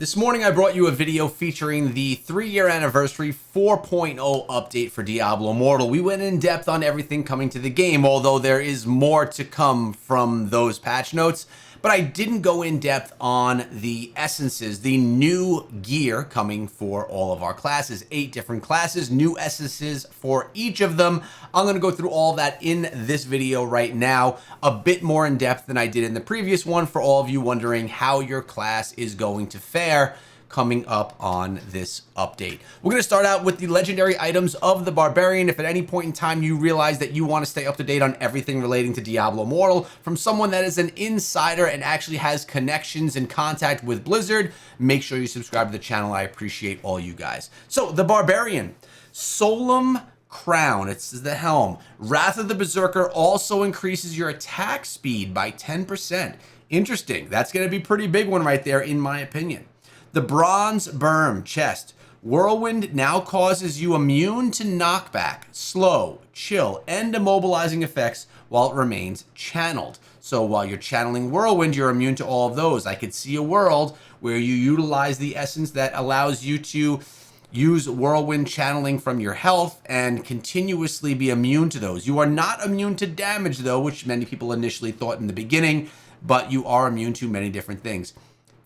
This morning I brought you a video featuring the 3-year anniversary 4.0 update for Diablo Immortal. We went in depth on everything coming to the game, although there is more to come from those patch notes. But I didn't go in depth on the essences, the new gear coming for all of our classes. 8 different classes, new essences for each of them. I'm going to go through all that in this video right now, a bit more in depth than I did in the previous one for all of you wondering how your class is going to fare coming up on this update. We're going to start out with the legendary items of the Barbarian. If at any point in time you realize that you want to stay up to date on everything relating to Diablo Immortal from someone that is an insider and actually has connections and contact with Blizzard, make sure you subscribe to the channel. I appreciate all you guys. So the Barbarian, Solemn Crown, it's the helm. Wrath of the Berserker also increases your attack speed by 10%. Interesting. That's going to be a pretty big one right there in my opinion. The Bronze Berm chest. Whirlwind now causes you immune to knockback, slow, chill, and immobilizing effects while it remains channeled. So while you're channeling Whirlwind, you're immune to all of those. I could see a world where you utilize the essence that allows you to use Whirlwind channeling from your health and continuously be immune to those. You are not immune to damage though, which many people initially thought in the beginning, but you are immune to many different things.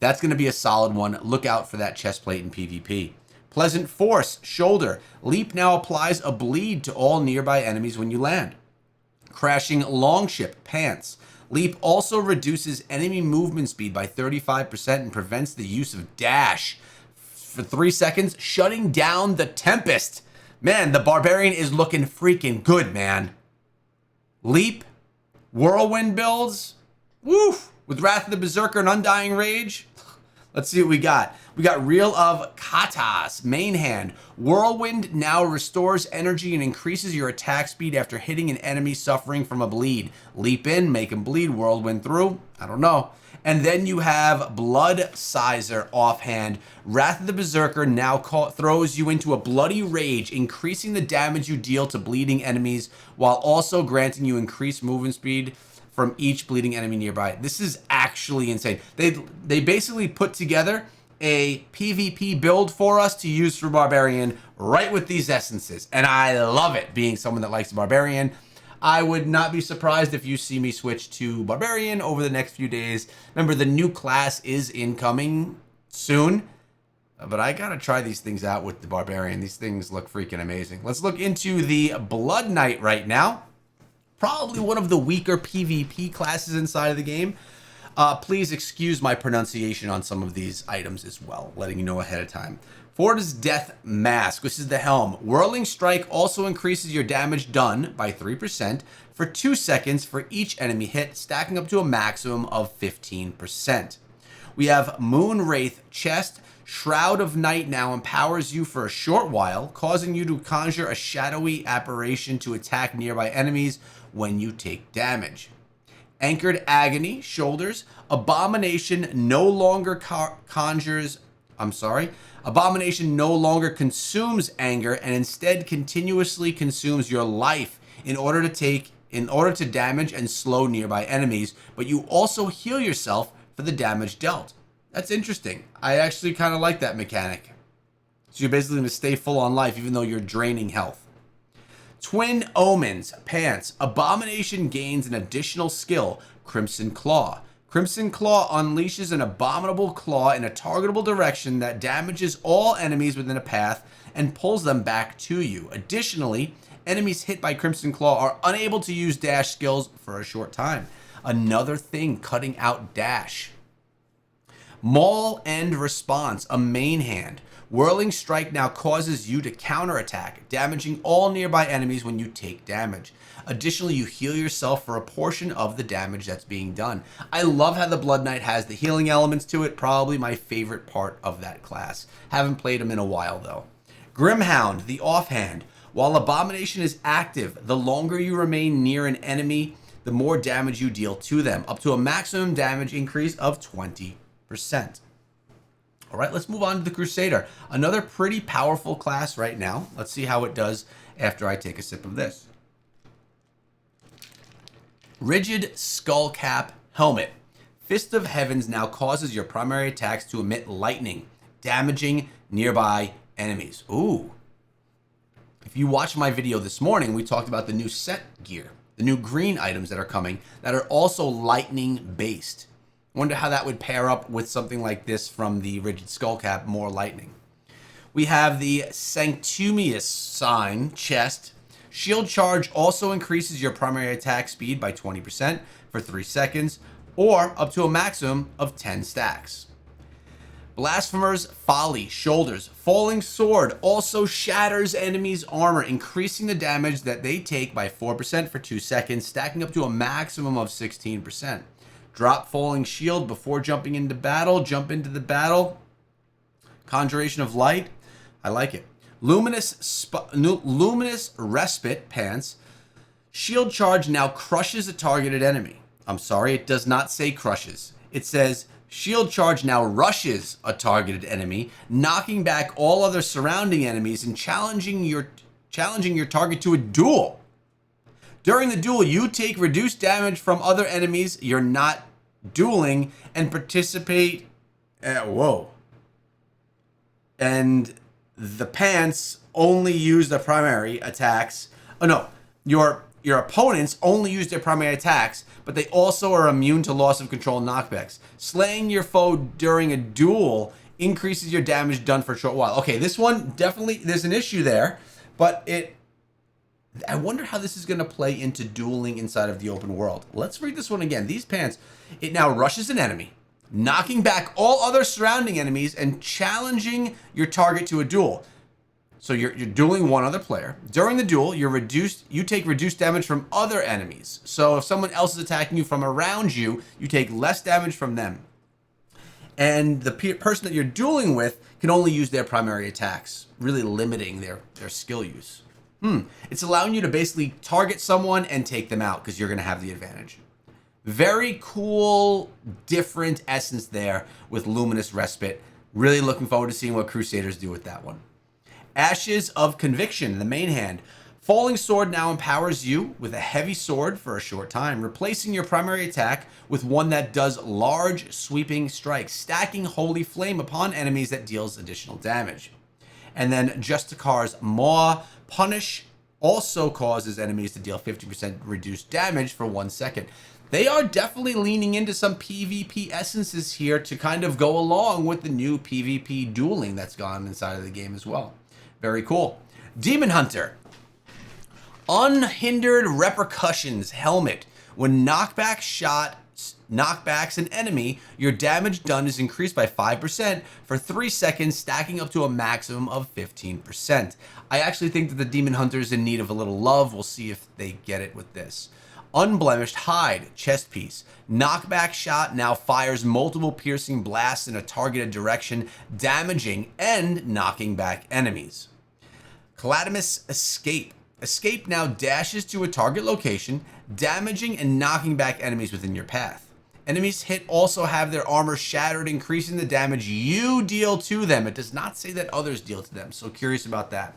That's going to be a solid one. Look out for that chest plate in PvP. Pleasant Force, Shoulder. Leap now applies a bleed to all nearby enemies when you land. Crashing Longship, Pants. Leap also reduces enemy movement speed by 35% and prevents the use of dash for 3 seconds, shutting down the Tempest. Man, the Barbarian is looking freaking good, man. Leap, Whirlwind builds. Woof! With Wrath of the Berserker and Undying Rage. Let's see what we got. We got Reel of Katas, main hand. Whirlwind now restores energy and increases your attack speed after hitting an enemy suffering from a bleed. Leap in, make him bleed, Whirlwind through. I don't know. And then you have Blood Sizer offhand. Wrath of the Berserker now throws you into a bloody rage, increasing the damage you deal to bleeding enemies while also granting you increased movement speed from each bleeding enemy nearby. This is actually insane. They basically put together a PvP build for us to use for Barbarian right with these essences. And I love it, being someone that likes the Barbarian. I would not be surprised if you see me switch to Barbarian over the next few days. Remember, the new class is incoming soon, but I gotta try these things out with the Barbarian. These things look freaking amazing. Let's look into the Blood Knight right now. Probably one of the weaker PvP classes inside of the game. Please excuse my pronunciation on some of these items as well, letting you know ahead of time. Fortis Death Mask. This is the helm. Whirling Strike also increases your damage done by 3% for 2 seconds for each enemy hit, stacking up to a maximum of 15%. We have Moonwraith Chest. Shroud of Night now empowers you for a short while, causing you to conjure a shadowy apparition to attack nearby enemies when you take damage. Anchored Agony, Shoulders. Abomination no longer Abomination no longer consumes anger and instead continuously consumes your life in order to damage and slow nearby enemies, but you also heal yourself for the damage dealt. That's interesting. I actually kind of like that mechanic. So you're basically going to stay full on life even though you're draining health. Twin Omens, Pants. Abomination gains an additional skill, Crimson Claw. Crimson Claw unleashes an abominable claw in a targetable direction that damages all enemies within a path and pulls them back to you. Additionally, enemies hit by Crimson Claw are unable to use dash skills for a short time. Another thing cutting out dash. Maul End Response, a main hand. Whirling Strike now causes you to counterattack, damaging all nearby enemies when you take damage. Additionally, you heal yourself for a portion of the damage that's being done. I love how the Blood Knight has the healing elements to it, probably my favorite part of that class. Haven't played him in a while though. Grimhound, the offhand. While Abomination is active, the longer you remain near an enemy, the more damage you deal to them, up to a maximum damage increase of 20%. All right, let's move on to the Crusader. Another pretty powerful class right now. Let's see how it does after I take a sip of this. Rigid Skullcap Helmet. Fist of Heavens now causes your primary attacks to emit lightning, damaging nearby enemies. Ooh. If you watched my video this morning, we talked about the new set gear, the new green items that are coming that are also lightning based. Wonder how that would pair up with something like this from the Rigid Skullcap, more lightning. We have the Sanctumious sign chest. Shield charge also increases your primary attack speed by 20% for 3 seconds, or up to a maximum of 10 stacks. Blasphemer's Folly shoulders. Falling sword also shatters enemies' armor, increasing the damage that they take by 4% for 2 seconds, stacking up to a maximum of 16%. Drop falling shield before jumping into battle. Jump into the battle. Conjuration of light. I like it. Luminous Respite pants. Shield charge now crushes a targeted enemy. I'm sorry, it does not say crushes. It says shield charge now rushes a targeted enemy, knocking back all other surrounding enemies and challenging your target to a duel. During the duel, you take reduced damage from other enemies you're not dueling and participate. Whoa. And the pants only use the primary attacks. Oh no, your opponents only use their primary attacks, but they also are immune to loss of control knockbacks. Slaying your foe during a duel increases your damage done for a short while. Okay, this one definitely, there's an issue there, but I wonder how this is going to play into dueling inside of the open world. Let's read this one again. These pants, it now rushes an enemy, knocking back all other surrounding enemies and challenging your target to a duel. So you're dueling one other player. During the duel, you take reduced damage from other enemies. So if someone else is attacking you from around you, you take less damage from them. And the person that you're dueling with can only use their primary attacks, really limiting their skill use. It's allowing you to basically target someone and take them out because you're going to have the advantage. Very cool, different essence there with Luminous Respite. Really looking forward to seeing what Crusaders do with that one. Ashes of Conviction in the main hand. Falling Sword now empowers you with a heavy sword for a short time, replacing your primary attack with one that does large sweeping strikes, stacking Holy Flame upon enemies that deals additional damage. And then Justicar's Maw. Punish also causes enemies to deal 50% reduced damage for 1 second. They are definitely leaning into some PvP essences here to kind of go along with the new PvP dueling that's gone inside of the game as well. Very cool. Demon Hunter. Unhindered Repercussions helmet. When knockback shot knockbacks an enemy, your damage done is increased by 5% for 3 seconds, stacking up to a maximum of 15%. I actually think that the Demon Hunter is in need of a little love. We'll see if they get it with this. Unblemished Hide chest piece. Knockback shot now fires multiple piercing blasts in a targeted direction, damaging and knocking back enemies. Caladimus Escape. Escape now dashes to a target location, damaging and knocking back enemies within your path. Enemies hit also have their armor shattered, increasing the damage you deal to them. It does not say that others deal to them, so curious about that.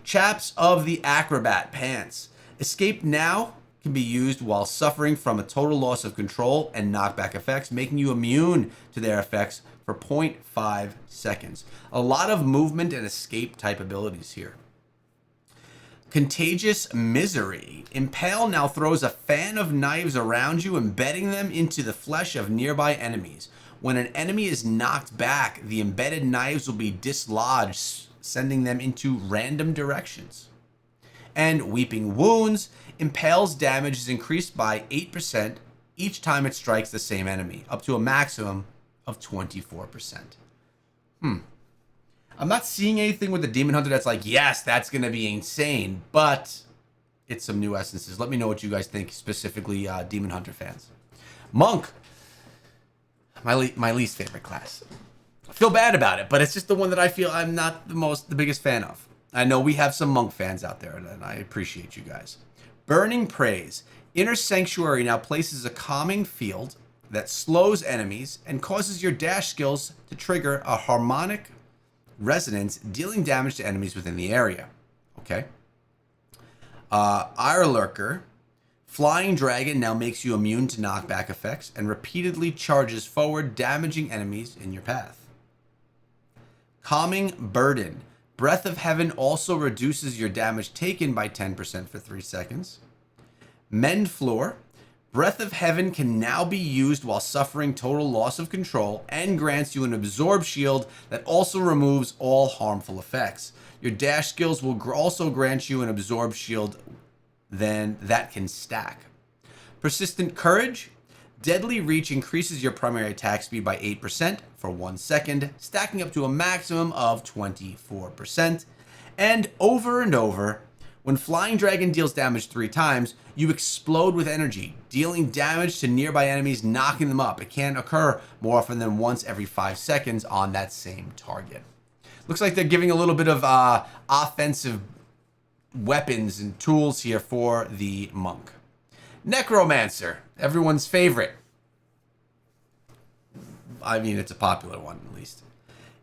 Chaps of the Acrobat pants. Escape now can be used while suffering from a total loss of control and knockback effects, making you immune to their effects for 0.5 seconds. A lot of movement and escape type abilities here. Contagious Misery. Impale now throws a fan of knives around you, embedding them into the flesh of nearby enemies. When an enemy is knocked back, the embedded knives will be dislodged, sending them into random directions. And Weeping Wounds. Impale's damage is increased by 8% each time it strikes the same enemy, up to a maximum of 24%. I'm not seeing anything with the Demon Hunter that's like, yes, that's going to be insane, but it's some new essences. Let me know what you guys think, specifically Demon Hunter fans. Monk, my least favorite class. I feel bad about it, but it's just the one that I feel I'm not the biggest fan of. I know we have some Monk fans out there, and I appreciate you guys. Burning Praise. Inner Sanctuary now places a calming field that slows enemies and causes your dash skills to trigger a harmonic resonance, dealing damage to enemies within the area. Okay. Ire Lurker. Flying Dragon now makes you immune to knockback effects and repeatedly charges forward, damaging enemies in your path. Calming Burden. Breath of Heaven also reduces your damage taken by 10% for 3 seconds. Mend Floor. Breath of Heaven can now be used while suffering total loss of control and grants you an absorb shield that also removes all harmful effects. Your dash skills will also grant you an absorb shield then that can stack. Persistent Courage. Deadly Reach increases your primary attack speed by 8% for 1 second, stacking up to a maximum of 24%. And over, when Flying Dragon deals damage 3 times, you explode with energy, dealing damage to nearby enemies, knocking them up. It can occur more often than once every 5 seconds on that same target. Looks like they're giving a little bit of offensive weapons and tools here for the monk. Necromancer, everyone's favorite. I mean, it's a popular one, at least.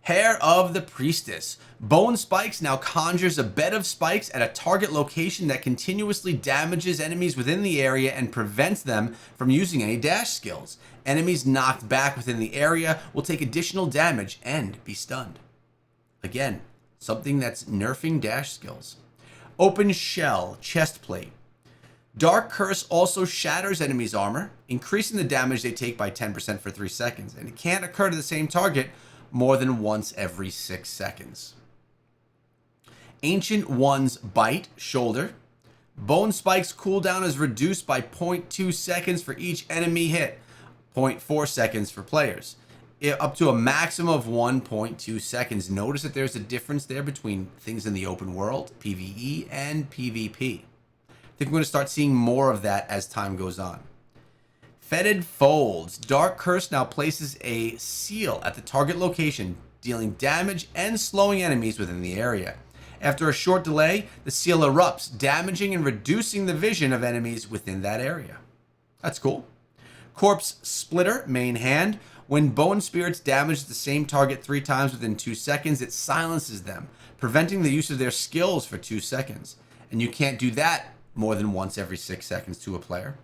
Hair of the Priestess. Bone Spikes now conjures a bed of spikes at a target location that continuously damages enemies within the area and prevents them from using any dash skills. Enemies knocked back within the area will take additional damage and be stunned. Again, something that's nerfing dash skills. Open Shell Chestplate. Dark Curse also shatters enemies' armor, increasing the damage they take by 10% for 3 seconds, and it can't occur to the same target more than once every 6 seconds. Ancient One's Bite Shoulder. Bone Spike's cooldown is reduced by 0.2 seconds for each enemy hit, 0.4 seconds for players, up to a maximum of 1.2 seconds. Notice that there's a difference there between things in the open world, PvE, and PvP. I think we're going to start seeing more of that as time goes on. Fetid Folds. Dark Curse now places a seal at the target location, dealing damage and slowing enemies within the area. After a short delay, the seal erupts, damaging and reducing the vision of enemies within that area. That's cool. Corpse Splitter, main hand. When Bone Spirits damage the same target 3 times within 2 seconds, it silences them, preventing the use of their skills for 2 seconds. And you can't do that more than once every 6 seconds to a player.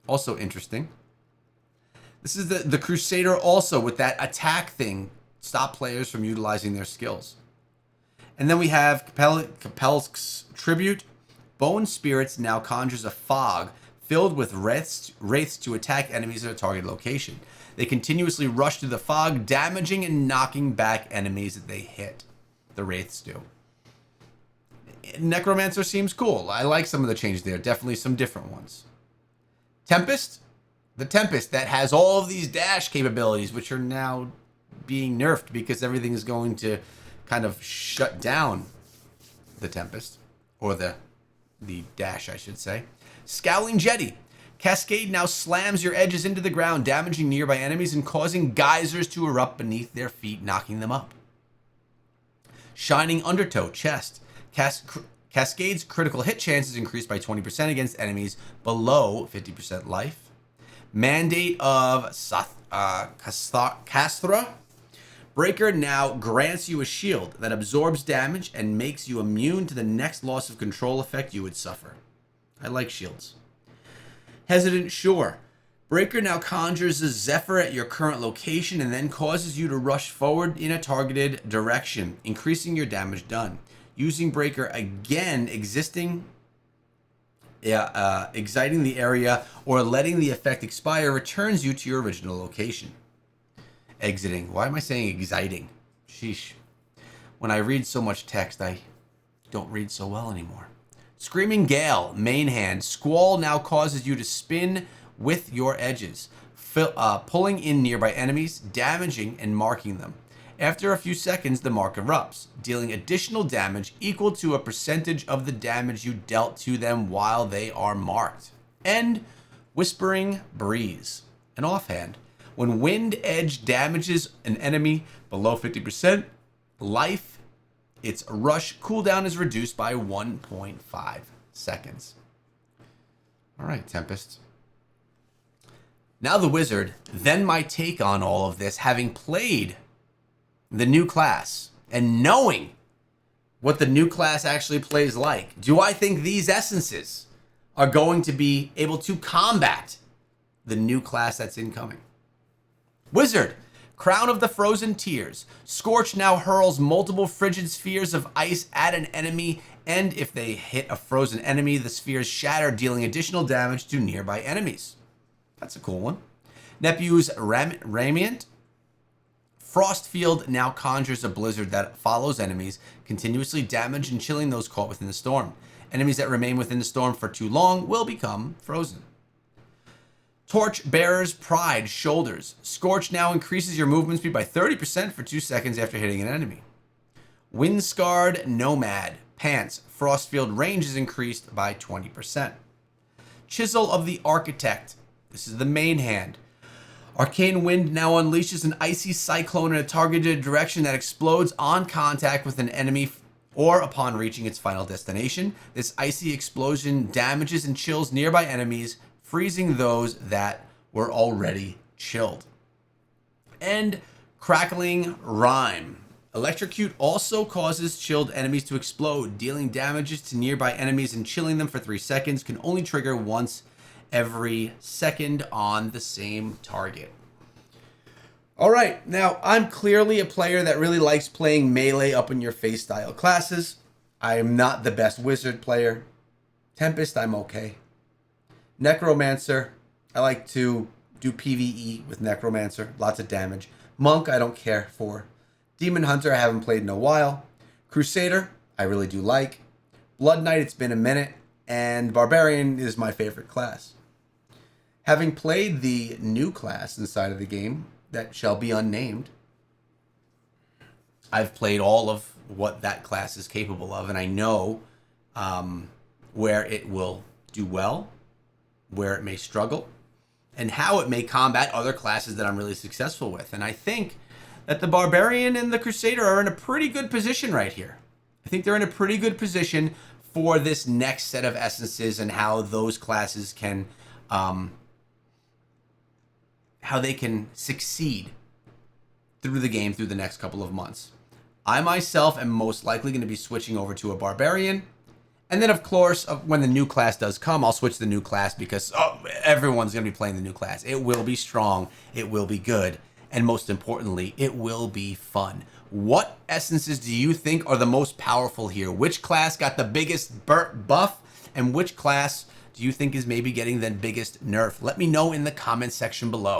Also interesting. This is the Crusader also with that attack thing. Stop players from utilizing their skills. And then we have Capelsk's Tribute. Bone Spirits now conjures a fog filled with wraiths to attack enemies at a target location. They continuously rush through the fog, damaging and knocking back enemies that they hit. The wraiths do. Necromancer seems cool. I like some of the changes there. Definitely some different ones. Tempest. The Tempest that has all of these dash capabilities, which are now being nerfed because everything is going to kind of shut down the Tempest. Or the dash, I should say. Scowling Jetty. Cascade now slams your edges into the ground, damaging nearby enemies and causing geysers to erupt beneath their feet, knocking them up. Shining Undertow Chest. Cascade's critical hit chances increased by 20% against enemies below 50% life. Mandate of Casthra. Breaker now grants you a shield that absorbs damage and makes you immune to the next loss of control effect you would suffer. I like shields. Hesitant Shore. Breaker now conjures a Zephyr at your current location and then causes you to rush forward in a targeted direction, increasing your damage done. Using Breaker again, exciting the area or letting the effect expire returns you to your original location. Exiting. Why am I saying exciting? Sheesh. When I read so much text, I don't read so well anymore. Screaming Gale, main hand. Squall now causes you to spin with your edges, pulling in nearby enemies, damaging and marking them. After a few seconds, the mark erupts, dealing additional damage equal to a percentage of the damage you dealt to them while they are marked. And Whispering Breeze, an offhand. When Wind Edge damages an enemy below 50% life, its rush cooldown is reduced by 1.5 seconds. All right, Tempest. Now the Wizard, then my take on all of this, having played the new class and knowing what the new class actually plays like. Do I think these essences are going to be able to combat the new class that's incoming. Wizard, Crown of the Frozen Tears. Scorch now hurls multiple frigid spheres of ice at an enemy, and if they hit a frozen enemy, the spheres shatter, dealing additional damage to nearby enemies. That's a cool one. Nephew's Radiant. Frostfield now conjures a blizzard that follows enemies, continuously damaging and chilling those caught within the storm. Enemies that remain within the storm for too long will become frozen. Torchbearer's Pride, Shoulders. Scorch now increases your movement speed by 30% for 2 seconds after hitting an enemy. Windscarred Nomad, Pants. Frostfield range is increased by 20%. Chisel of the Architect. This is the main hand. Arcane Wind now unleashes an icy cyclone in a targeted direction that explodes on contact with an enemy or upon reaching its final destination. This icy explosion damages and chills nearby enemies, freezing those that were already chilled. And Crackling Rime. Electrocute also causes chilled enemies to explode, dealing damages to nearby enemies and chilling them for 3 seconds. Can only trigger once every second on the same target. All right, now I'm clearly a player that really likes playing melee up in your face style classes. I am not the best wizard player. Tempest, I'm okay. Necromancer, I like to do PvE with Necromancer, lots of damage. Monk, I don't care for. Demon Hunter, I haven't played in a while. Crusader, I really do like. Blood Knight, it's been a minute. And Barbarian is my favorite class. Having played the new class inside of the game that shall be unnamed, I've played all of what that class is capable of, and I know where it will do well, where it may struggle, and how it may combat other classes that I'm really successful with. And I think that the Barbarian and the Crusader are in a pretty good position right here. I think they're in a pretty good position for this next set of essences and how those classes can how they can succeed through the game through the next couple of months. I myself am most likely going to be switching over to a Barbarian. And then, of course, when the new class does come, I'll switch to the new class because everyone's going to be playing the new class. It will be strong. It will be good. And most importantly, it will be fun. What essences do you think are the most powerful here? Which class got the biggest buff? And which class do you think is maybe getting the biggest nerf? Let me know in the comment section below.